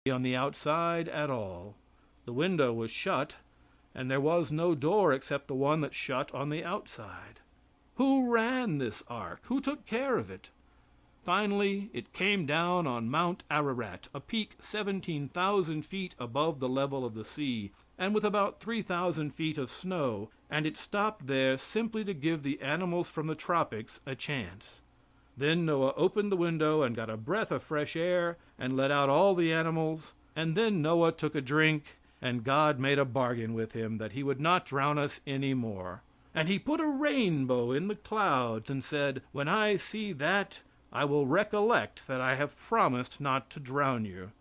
on the outside at all. The window was shut, and there was no door except the one that shut on the outside. Who ran this ark? Who took care of it? Finally, it came down on Mount Ararat, a peak 17,000 feet above the level of the sea, and with about 3,000 feet of snow, and it stopped there simply to give the animals from the tropics a chance. Then Noah opened the window and got a breath of fresh air and let out all the animals, and then Noah took a drink, and God made a bargain with him that he would not drown us any more. And he put a rainbow in the clouds and said, "When I see that, I will recollect that I have promised not to drown you."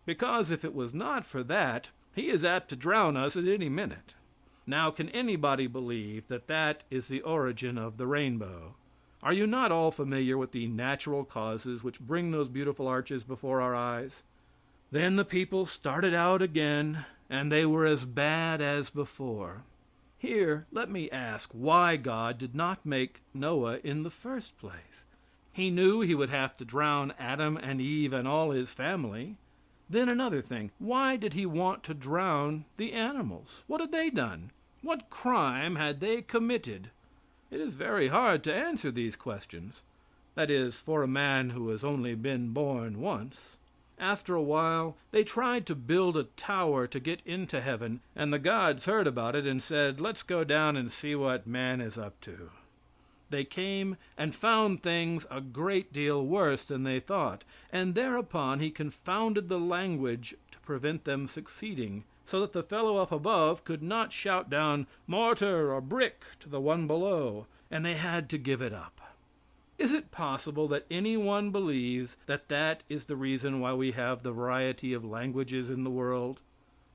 Because if it was not for that, he is apt to drown us at any minute. Now, can anybody believe that that is the origin of the rainbow? Are you not all familiar with the natural causes which bring those beautiful arches before our eyes? Then the people started out again, and they were as bad as before. Here, let me ask why God did not make Noah in the first place. He knew he would have to drown Adam and Eve and all his family. Then another thing, why did he want to drown the animals? What had they done? What crime had they committed? It is very hard to answer these questions. That is, for a man who has only been born once. After a while, they tried to build a tower to get into heaven, and the gods heard about it and said, "Let's go down and see what man is up to." They came and found things a great deal worse than they thought, and thereupon he confounded the language to prevent them succeeding, so that the fellow up above could not shout down mortar or brick to the one below, and they had to give it up. Is it possible that anyone believes that that is the reason why we have the variety of languages in the world?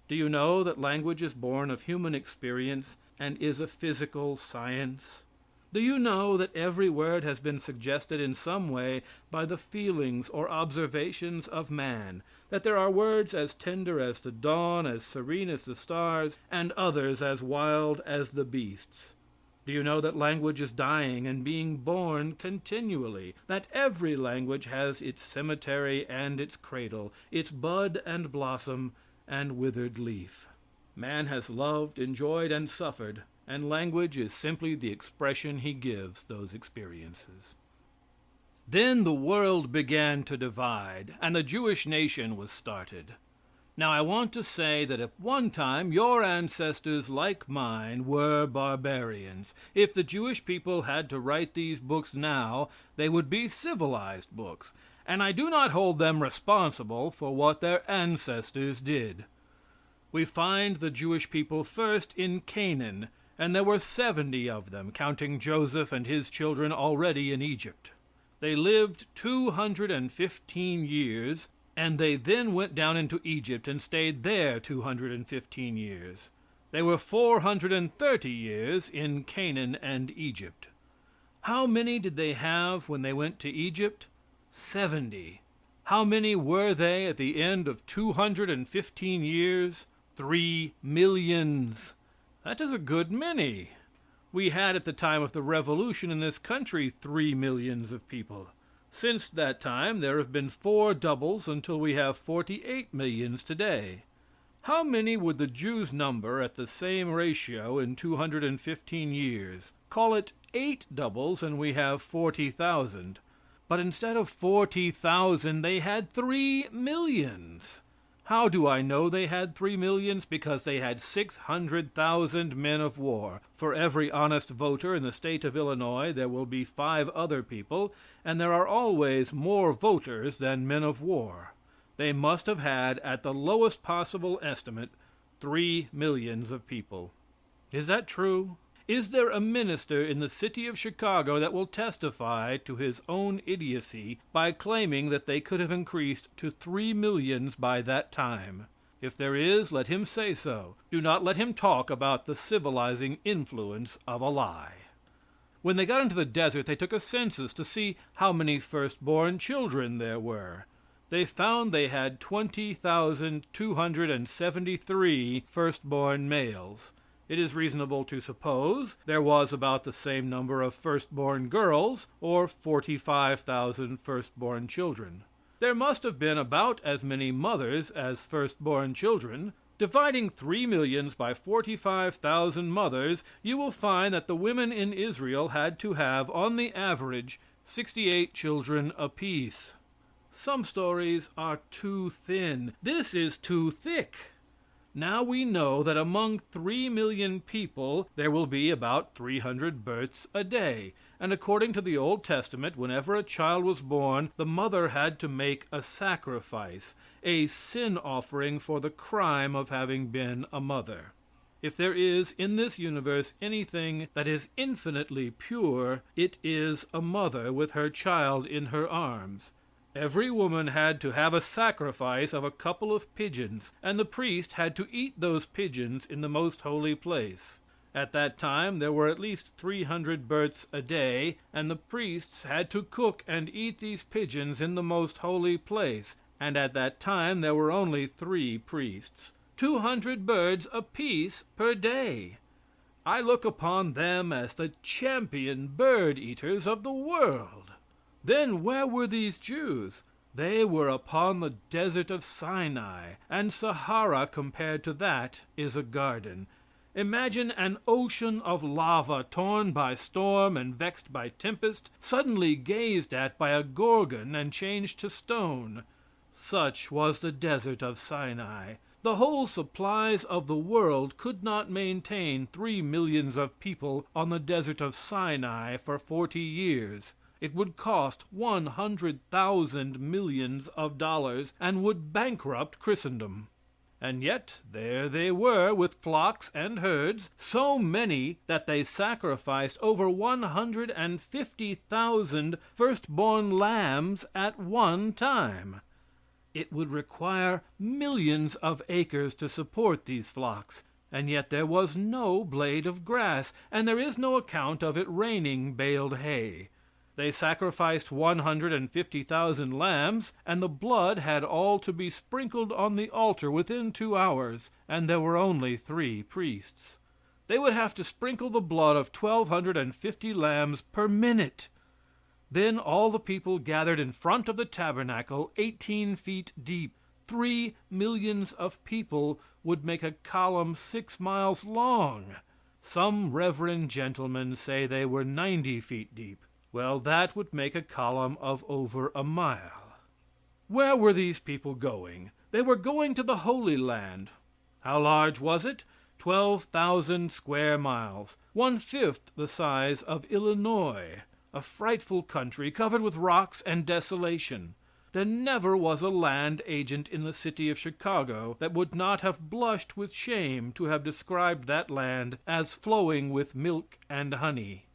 Do you know that language is born of human experience and is a physical science? Do you know that every word has been suggested in some way by the feelings or observations of man, that there are words as tender as the dawn, as serene as the stars, and others as wild as the beasts? Do you know that language is dying and being born continually, that every language has its cemetery and its cradle, its bud and blossom and withered leaf? Man has loved, enjoyed, and suffered, and language is simply the expression he gives those experiences. Then the world began to divide, and the Jewish nation was started. Now, I want to say that at one time your ancestors, like mine, were barbarians. If the Jewish people had to write these books now, they would be civilized books, and I do not hold them responsible for what their ancestors did. We find the Jewish people first in Canaan, and there were 70 of them, counting Joseph and his children already in Egypt. They lived 215 years, and they then went down into Egypt and stayed there 215 years. They were 430 years in Canaan and Egypt. How many did they have when they went to Egypt? 70. How many were they at the end of 215 years? 3 millions. That is a good many. We had at the time of the Revolution in this country 3 millions of people. Since that time there have been 4 doubles until we have 48 millions today. How many would the Jews number at the same ratio in 215 years? Call it 8 doubles and we have 40,000. But instead of 40,000 they had 3 millions. How do I know they had 3 millions? Because they had 600,000 men of war. For every honest voter in the state of Illinois, there will be 5 other people, and there are always more voters than men of war. They must have had, at the lowest possible estimate, 3 millions of people. Is that true? Is there a minister in the city of Chicago that will testify to his own idiocy by claiming that they could have increased to 3 millions by that time? If there is, let him say so. Do not let him talk about the civilizing influence of a lie. When they got into the desert, they took a census to see how many firstborn children there were. They found they had 20,273 firstborn males. It is reasonable to suppose there was about the same number of firstborn girls, or 45,000 firstborn children. There must have been about as many mothers as firstborn children. Dividing 3 millions by 45,000 mothers, you will find that the women in Israel had to have, on the average, 68 children apiece. Some stories are too thin. This is too thick. Now we know that among 3 million people there will be about 300 births a day, and according to the Old Testament, whenever a child was born, the mother had to make a sacrifice, a sin offering for the crime of having been a mother. If there is in this universe anything that is infinitely pure, it is a mother with her child in her arms. Every woman had to have a sacrifice of a couple of pigeons, and the priest had to eat those pigeons in the most holy place. At that time there were at least 300 births a day, and the priests had to cook and eat these pigeons in the most holy place, and at that time there were only 3 priests. 200 birds apiece per day. I look upon them as the champion bird eaters of the world. Then where were these Jews? They were upon the desert of Sinai, and Sahara compared to that is a garden. Imagine an ocean of lava torn by storm and vexed by tempest, suddenly gazed at by a Gorgon and changed to stone. Such was the desert of Sinai. The whole supplies of the world could not maintain 3 millions of people on the desert of Sinai for 40 years. It would cost 100,000 millions of dollars, and would bankrupt Christendom. And yet there they were with flocks and herds, so many that they sacrificed over 150,000 firstborn lambs at one time. It would require millions of acres to support these flocks, and yet there was no blade of grass, and there is no account of it raining baled hay. They sacrificed 150,000 lambs, and the blood had all to be sprinkled on the altar within 2 hours, and there were only 3 priests. They would have to sprinkle the blood of 1,250 lambs per minute. Then all the people gathered in front of the tabernacle 18 feet deep. 3 millions of people would make a column 6 miles long. Some reverend gentlemen say they were 90 feet deep. Well, that would make a column of over a mile. Where were these people going? They were going to the Holy Land. How large was it? 12,000 square miles, 1/5 the size of Illinois. A frightful country covered with rocks and desolation. There never was a land agent in the city of Chicago that would not have blushed with shame to have described that land as flowing with milk and honey.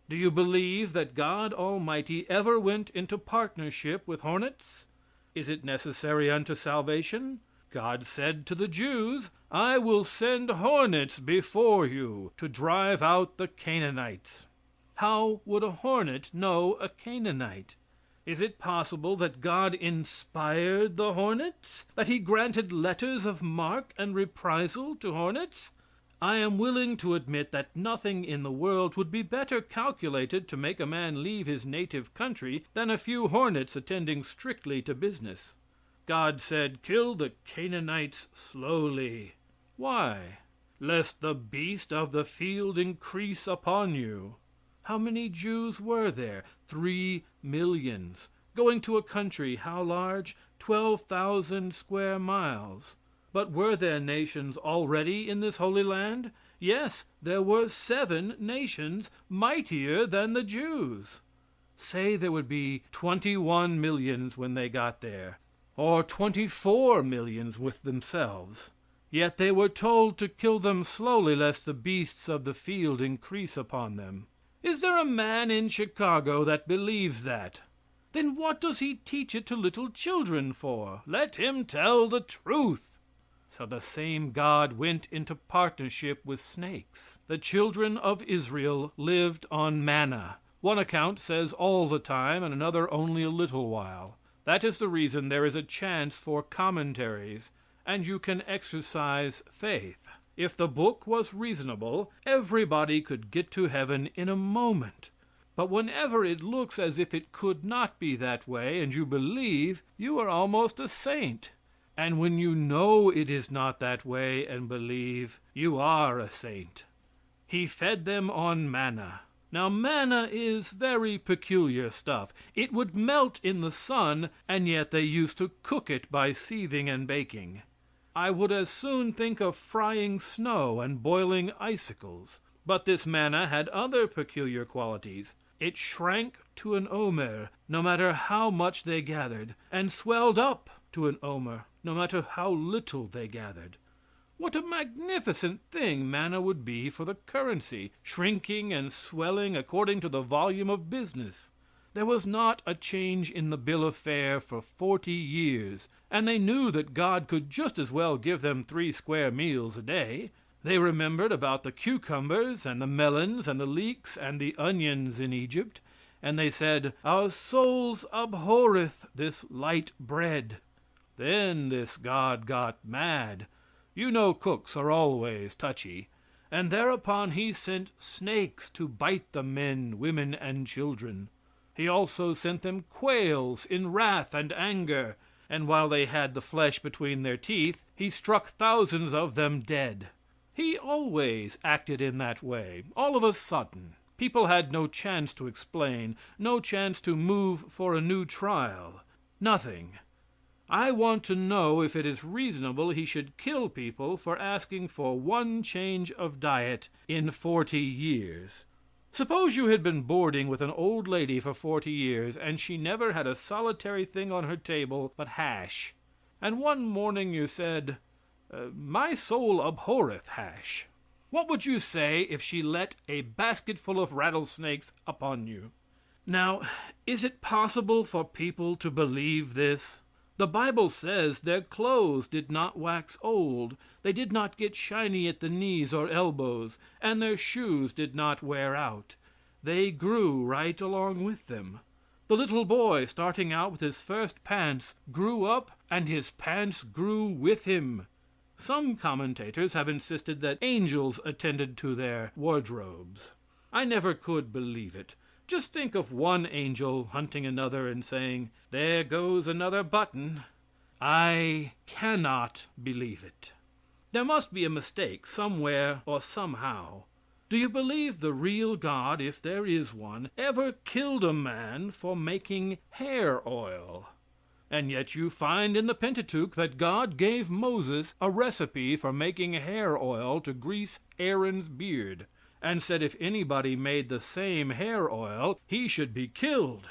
Do you believe that God Almighty ever went into partnership with hornets? Is it necessary unto salvation? God said to the Jews, I will send hornets before you to drive out the Canaanites. How would a hornet know a Canaanite? Is it possible that God inspired the hornets? That he granted letters of marque and reprisal to hornets? I am willing to admit that nothing in the world would be better calculated to make a man leave his native country than a few hornets attending strictly to business. God said, kill the Canaanites slowly. Why? Lest the beast of the field increase upon you. How many Jews were there? 3 millions. Going to a country, how large? 12,000 square miles. But were there nations already in this Holy Land? Yes, there were 7 nations mightier than the Jews. Say there would be 21 millions when they got there, or 24 millions with themselves. Yet they were told to kill them slowly, lest the beasts of the field increase upon them. Is there a man in Chicago that believes that? Then what does he teach it to little children for? Let him tell the truth. So the same God went into partnership with snakes. The children of Israel lived on manna. One account says all the time, and another only a little while. That is the reason there is a chance for commentaries, and you can exercise faith. If the book was reasonable, everybody could get to heaven in a moment. But whenever it looks as if it could not be that way, and you believe, you are almost a saint. And when you know it is not that way and believe, you are a saint. He fed them on manna. Now, manna is very peculiar stuff. It would melt in the sun, and yet they used to cook it by seething and baking. I would as soon think of frying snow and boiling icicles. But this manna had other peculiar qualities. It shrank to an omer, no matter how much they gathered, and swelled up to an omer, no matter how little they gathered. What a magnificent thing manna would be for the currency, shrinking and swelling according to the volume of business. There was not a change in the bill of fare for 40 years, and they knew that God could just as well give them 3 square meals a day. They remembered about the cucumbers and the melons and the leeks and the onions in Egypt, and they said, "Our souls abhorreth this light bread." Then this God got mad. You know cooks are always touchy. And thereupon he sent snakes to bite the men, women, and children. He also sent them quails in wrath and anger, and while they had the flesh between their teeth, he struck thousands of them dead. He always acted in that way, all of a sudden. People had no chance to explain, no chance to move for a new trial. Nothing. I want to know if it is reasonable he should kill people for asking for one change of diet in 40 years. Suppose you had been boarding with an old lady for 40 years, and she never had a solitary thing on her table but hash. And one morning you said, "My soul abhorreth hash." What would you say if she let a basketful of rattlesnakes upon you? Now, is it possible for people to believe this? The Bible says their clothes did not wax old, they did not get shiny at the knees or elbows, and their shoes did not wear out. They grew right along with them. The little boy starting out with his first pants grew up, and his pants grew with him. Some commentators have insisted that angels attended to their wardrobes. I never could believe it. Just think of one angel hunting another and saying, "There goes another button." I cannot believe it. There must be a mistake somewhere or somehow. Do you believe the real God, if there is one, ever killed a man for making hair oil? And yet you find in the Pentateuch that God gave Moses a recipe for making hair oil to grease Aaron's beard, and said if anybody made the same hair oil, he should be killed.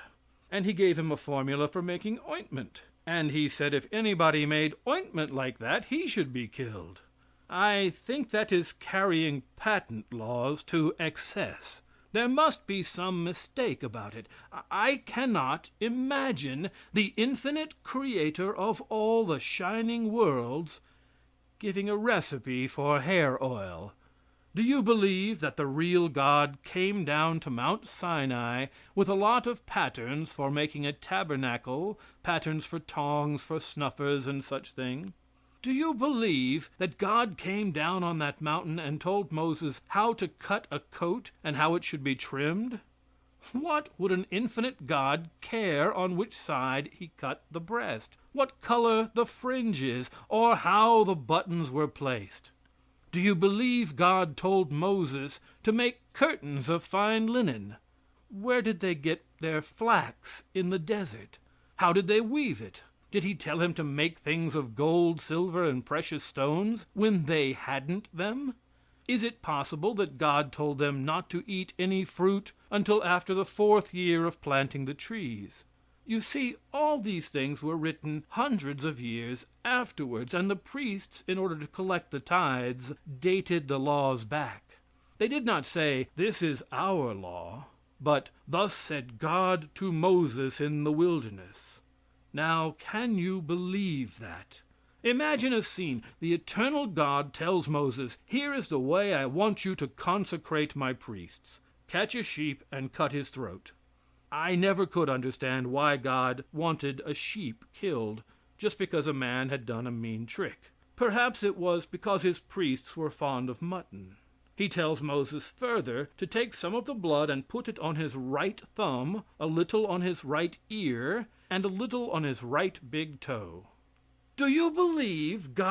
And he gave him a formula for making ointment. And he said if anybody made ointment like that, he should be killed. I think that is carrying patent laws to excess. There must be some mistake about it. I cannot imagine the infinite creator of all the shining worlds giving a recipe for hair oil. Do you believe that the real God came down to Mount Sinai with a lot of patterns for making a tabernacle, patterns for tongs, for snuffers, and such things? Do you believe that God came down on that mountain and told Moses how to cut a coat and how it should be trimmed? What would an infinite God care on which side he cut the breast, what color the fringe is, or how the buttons were placed? Do you believe God told Moses to make curtains of fine linen? Where did they get their flax in the desert? How did they weave it? Did he tell him to make things of gold, silver, and precious stones when they hadn't them? Is it possible that God told them not to eat any fruit until after the 4th year of planting the trees? You see, all these things were written hundreds of years afterwards, and the priests, in order to collect the tithes, dated the laws back. They did not say, "This is our law," but "Thus said God to Moses in the wilderness." Now, can you believe that? Imagine a scene. The eternal God tells Moses, "Here is the way I want you to consecrate my priests. Catch a sheep and cut his throat." I never could understand why God wanted a sheep killed just because a man had done a mean trick. Perhaps it was because his priests were fond of mutton. He tells Moses further to take some of the blood and put it on his right thumb, a little on his right ear, and a little on his right big toe. Do you believe God